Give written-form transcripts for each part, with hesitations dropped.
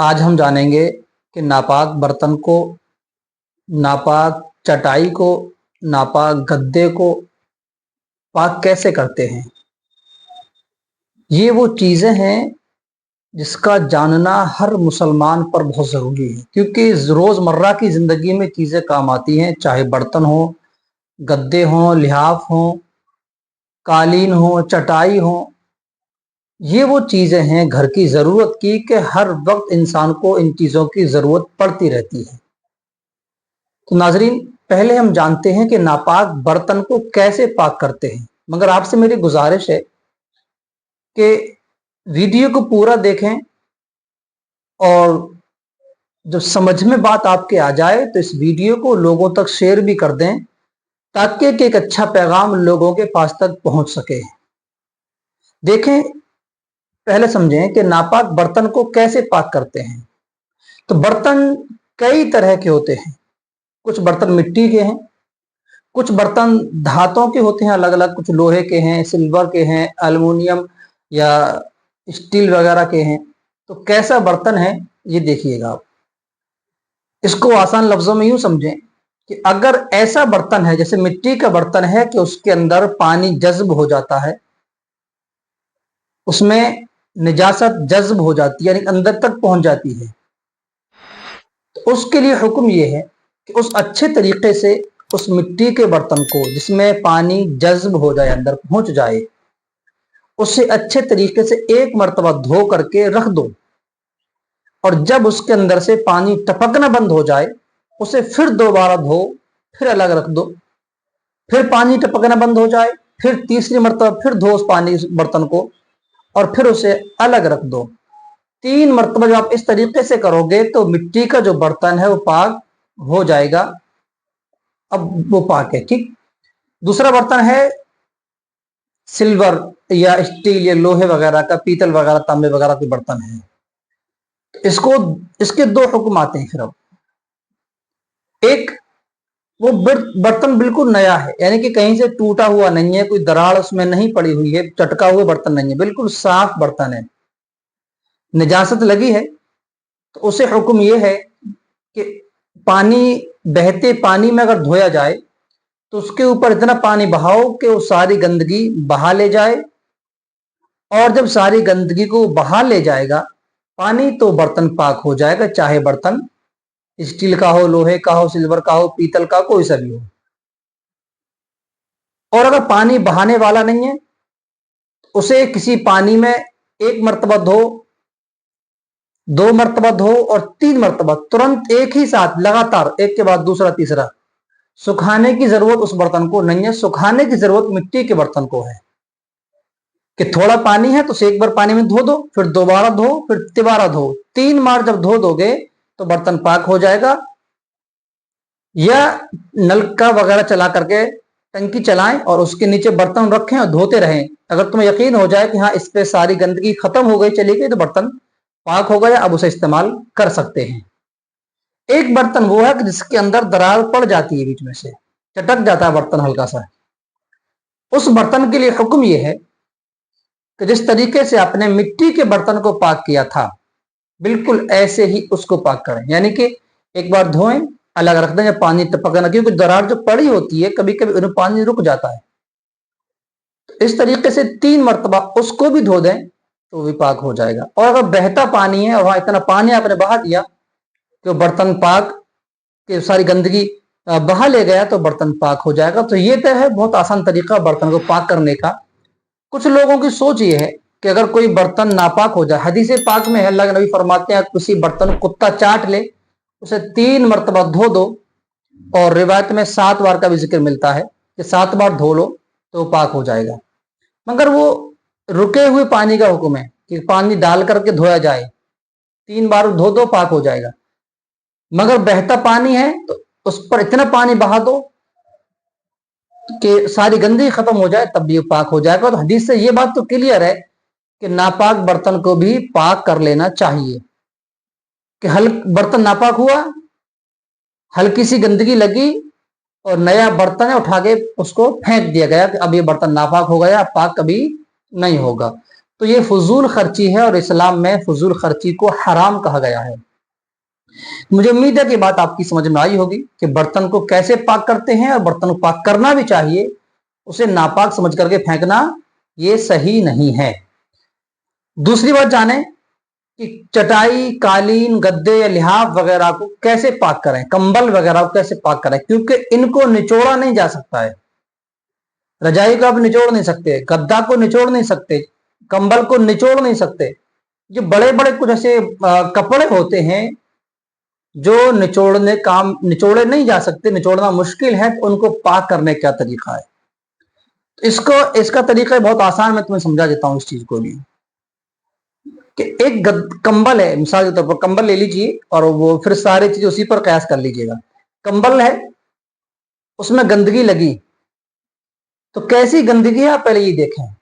आज हम जानेंगे कि नापाक बर्तन को, नापाक चटाई को, नापाक गद्दे को पाक कैसे करते हैं। ये वो चीज़ें हैं जिसका जानना हर मुसलमान पर बहुत ज़रूरी है, क्योंकि रोज़मर्रा की ज़िंदगी में चीज़ें काम आती हैं, चाहे बर्तन हो, गद्दे हों, लिहाफ हों, कालीन हो, चटाई हो। ये वो चीज़ें हैं घर की ज़रूरत की कि हर वक्त इंसान को इन चीज़ों की ज़रूरत पड़ती रहती है। तो नाजरीन, पहले हम जानते हैं कि नापाक बर्तन को कैसे पाक करते हैं। मगर आपसे मेरी गुजारिश है कि वीडियो को पूरा देखें और जब समझ में बात आपके आ जाए तो इस वीडियो को लोगों तक शेयर भी कर दें, ताकि एक अच्छा पैगाम लोगों के पास तक पहुंच सके। देखें, पहले समझें कि नापाक बर्तन को कैसे पाक करते हैं। तो बर्तन कई तरह के होते हैं। कुछ बर्तन मिट्टी के हैं, कुछ बर्तन धातों के होते हैं अलग अलग, कुछ लोहे के हैं, सिल्वर के हैं, एल्युमिनियम या स्टील वगैरह के हैं। तो कैसा बर्तन है ये देखिएगा आप। इसको आसान लफ्जों में यूं समझें कि अगर ऐसा बर्तन है जैसे मिट्टी का बर्तन है कि उसके अंदर पानी जज्ब हो जाता है, उसमें निजासत जज्ब हो जाती है, यानी अंदर तक पहुंच जाती है, तो उसके लिए हुक्म यह है कि उस अच्छे तरीके से उस मिट्टी के बर्तन को जिसमें पानी जज्ब हो जाए, अंदर पहुंच जाए, उसे अच्छे तरीके से एक मर्तबा धो करके रख दो। और जब उसके अंदर से पानी टपकना बंद हो जाए, उसे फिर दोबारा धो, फिर अलग रख दो। फिर पानी टपकना बंद हो जाए, फिर तीसरी मर्तबा फिर धो उस पानी बर्तन को और फिर उसे अलग रख दो। 3 मर्तबा जब आप इस तरीके से करोगे तो मिट्टी का जो बर्तन है वो पाक हो जाएगा। अब वो पाक है, ठीक। दूसरा बर्तन है सिल्वर या स्टील या लोहे वगैरह का, पीतल वगैरह, तांबे वगैरह के बर्तन है। इसको इसके 2 हुक्म आते हैं। फिर अब एक, वो बर्तन बिल्कुल नया है, यानी कि कहीं से टूटा हुआ नहीं है, कोई दरार उसमें नहीं पड़ी हुई है, चटका हुआ बर्तन नहीं है, बिल्कुल साफ बर्तन है। निजासत लगी है तो उसे हुक्म यह है कि पानी, बहते पानी में अगर धोया जाए तो उसके ऊपर इतना पानी बहाओ कि वो सारी गंदगी बहा ले जाए। और जब सारी गंदगी को बहा ले जाएगा पानी, तो बर्तन पाक हो जाएगा, चाहे बर्तन स्टील का हो, लोहे का हो, सिल्वर का हो, पीतल का, कोई सा भी हो। और अगर पानी बहाने वाला नहीं है, उसे किसी पानी में 1 मर्तबा धो, 2 मर्तबा धो और 3 मर्तबा तुरंत एक ही साथ लगातार, एक के बाद दूसरा तीसरा। सुखाने की जरूरत उस बर्तन को नहीं है, सुखाने की जरूरत मिट्टी के बर्तन को है कि थोड़ा पानी है तो उसे एक बार पानी में धो दो, फिर दोबारा धो, फिर तिबारा धो। 3 बार जब धो दोगे तो बर्तन पाक हो जाएगा। या नलका वगैरह चला करके टंकी चलाएं और उसके नीचे बर्तन रखें और धोते रहें। अगर तुम्हें यकीन हो जाए कि हाँ इस पे सारी गंदगी खत्म हो गई, चली गई, तो बर्तन पाक हो गया, अब उसे इस्तेमाल कर सकते हैं। एक बर्तन वो है कि जिसके अंदर दरार पड़ जाती है, बीच में से चटक जाता है बर्तन हल्का सा। उस बर्तन के लिए हुक्म यह है कि जिस तरीके से आपने मिट्टी के बर्तन को पाक किया था, बिल्कुल ऐसे ही उसको पाक करें। यानी कि एक बार धोएं, अलग रख दें, पानी टपकना, क्योंकि दरार जो पड़ी होती है कभी कभी उन्हें पानी रुक जाता है। तो इस तरीके से 3 मर्तबा उसको भी धो दें तो भी पाक हो जाएगा। और अगर बहता पानी है और वहां इतना पानी आपने बहा दिया कि बर्तन पाक कि सारी गंदगी बहा ले गया, तो बर्तन पाक हो जाएगा। तो ये तो है बहुत आसान तरीका बर्तन को पाक करने का। कुछ लोगों की सोच ये है कि अगर कोई बर्तन नापाक हो जाए, हदीस पाक में है, अल्लाह के नबी फरमाते हैं किसी बर्तन को कुत्ता चाट ले, उसे 3 मर्तबा धो दो। और रिवायत में 7 बार का भी जिक्र मिलता है कि 7 बार धो लो तो पाक हो जाएगा। मगर वो रुके हुए पानी का हुक्म है कि पानी डाल करके धोया जाए, 3 बार धो दो, पाक हो जाएगा। मगर बहता पानी है तो उस पर इतना पानी बहा दो कि सारी गंदगी खत्म हो जाए, तब भी पाक हो जाएगा। तो हदीस से ये बात तो क्लियर है कि नापाक बर्तन को भी पाक कर लेना चाहिए। कि बर्तन नापाक हुआ, हल्की सी गंदगी लगी और नया बर्तन है उठा के उसको फेंक दिया गया कि अब ये बर्तन नापाक हो गया, पाक कभी नहीं होगा। तो ये फजूल खर्ची है और इस्लाम में फजूल खर्ची को हराम कहा गया है। मुझे उम्मीद है कि बात आपकी समझ में आई होगी कि बर्तन को कैसे पाक करते हैं और बर्तन को पाक करना भी चाहिए, उसे नापाक समझ करके फेंकना ये सही नहीं है। दूसरी बात जाने कि चटाई, कालीन, गद्दे या लिहाफ वगैरह को कैसे पाक करें, कंबल वगैरह को कैसे पाक करें, क्योंकि इनको निचोड़ा नहीं जा सकता है। रजाई को आप निचोड़ नहीं सकते, गद्दा को निचोड़ नहीं सकते, कंबल को निचोड़ नहीं सकते। जो बड़े बड़े कुछ ऐसे कपड़े होते हैं जो निचोड़े नहीं जा सकते, निचोड़ना मुश्किल है, तो उनको पाक करने का क्या तरीका है? तो इसका तरीका बहुत आसान, मैं तुम्हें समझा देता हूं इस चीज को भी। कि एक कंबल है, मिसाल के तौर पर कंबल ले लीजिए और वो फिर सारी चीज उसी पर कयास कर लीजिएगा। कंबल है, उसमें गंदगी लगी, तो कैसी गंदगी है आप पहले ये देखें।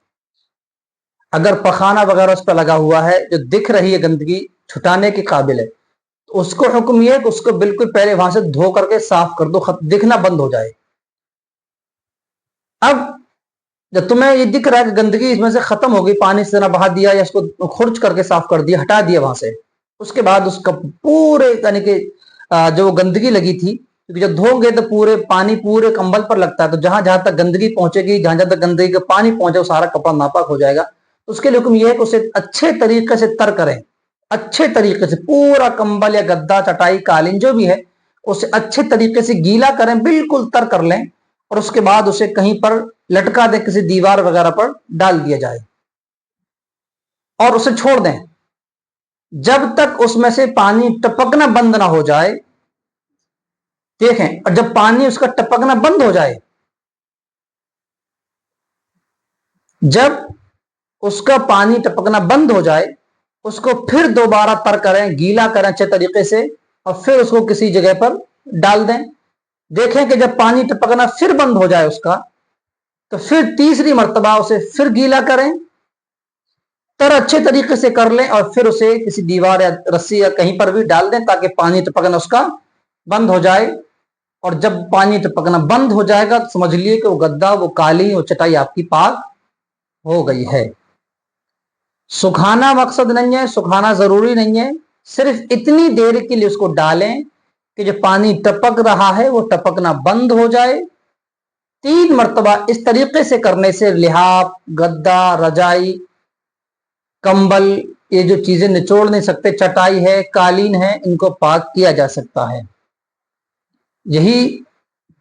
अगर पखाना वगैरह उस पर लगा हुआ है जो दिख रही है गंदगी, छुटाने के काबिल है, तो उसको हुक्म यह है कि उसको बिल्कुल पहले वहां से धो करके साफ कर दो, दिखना बंद हो जाए। अब जब तुम्हें ये दिख रहा है कि गंदगी इसमें से खत्म हो गई, पानी से ना बहा दिया या इसको खुर्च करके साफ कर दिया, हटा दिया वहां से, उसके बाद उसका पूरे यानी कि जो गंदगी लगी थी, क्योंकि जब धोगे तो पूरे पानी पूरे कंबल पर लगता है, तो जहां जहां तक गंदगी पहुंचेगी, जहां जहां तक गंदगी का पानी पहुंचे, वो सारा कपड़ा नापाक हो जाएगा। तो उसके लिए हुक्म यह है कि उसे अच्छे तरीके से तर करें, अच्छे तरीके से पूरा कंबल या गद्दा, चटाई, कालीन जो भी है, उसे अच्छे तरीके से गीला करें, बिल्कुल तर कर लें, और उसके बाद उसे कहीं पर लटका दें, किसी दीवार वगैरह पर डाल दिया जाए और उसे छोड़ दें जब तक उसमें से पानी टपकना बंद ना हो जाए। देखें, और जब पानी उसका टपकना बंद हो जाए, जब उसका पानी टपकना बंद हो जाए, उसको फिर दोबारा तर करें, गीला करें अच्छे तरीके से, और फिर उसको किसी जगह पर डाल दें। देखें कि जब पानी टपकना फिर बंद हो जाए उसका, तो फिर तीसरी मर्तबा उसे फिर गीला करें, तर अच्छे तरीके से कर लें, और फिर उसे किसी दीवार या रस्सी या कहीं पर भी डाल दें ताकि पानी टपकना उसका बंद हो जाए। और जब पानी टपकना बंद हो जाएगा तो समझ लिए कि वो गद्दा, वो कालीन, वो चटाई आपकी पाक हो गई है। सुखाना मकसद नहीं है, सुखाना जरूरी नहीं है, सिर्फ इतनी देर के लिए उसको डालें कि जो पानी टपक रहा है वो टपकना बंद हो जाए। 3 मर्तबा इस तरीके से करने से लिहाफ, गद्दा, रजाई, कंबल, ये जो चीजें निचोड़ नहीं सकते, चटाई है, कालीन है, इनको पाक किया जा सकता है। यही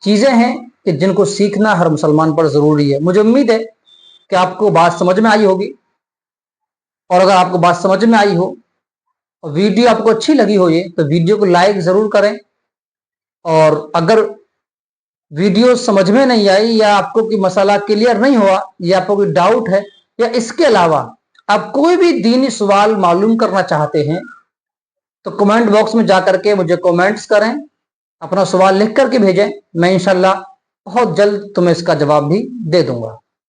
चीजें हैं कि जिनको सीखना हर मुसलमान पर जरूरी है। मुझे उम्मीद है कि आपको बात समझ में आई होगी, और अगर आपको बात समझ में आई हो और वीडियो आपको अच्छी लगी हो ये, तो वीडियो को लाइक जरूर करें। और अगर वीडियो समझ में नहीं आई या आपको कोई मसला क्लियर नहीं हुआ या आपको कोई डाउट है, या इसके अलावा आप कोई भी दीनी सवाल मालूम करना चाहते हैं, तो कमेंट बॉक्स में जाकर के मुझे कमेंट्स करें, अपना सवाल लिख करके भेजें। मैं इंशाल्लाह बहुत जल्द तुम्हें इसका जवाब भी दे दूंगा।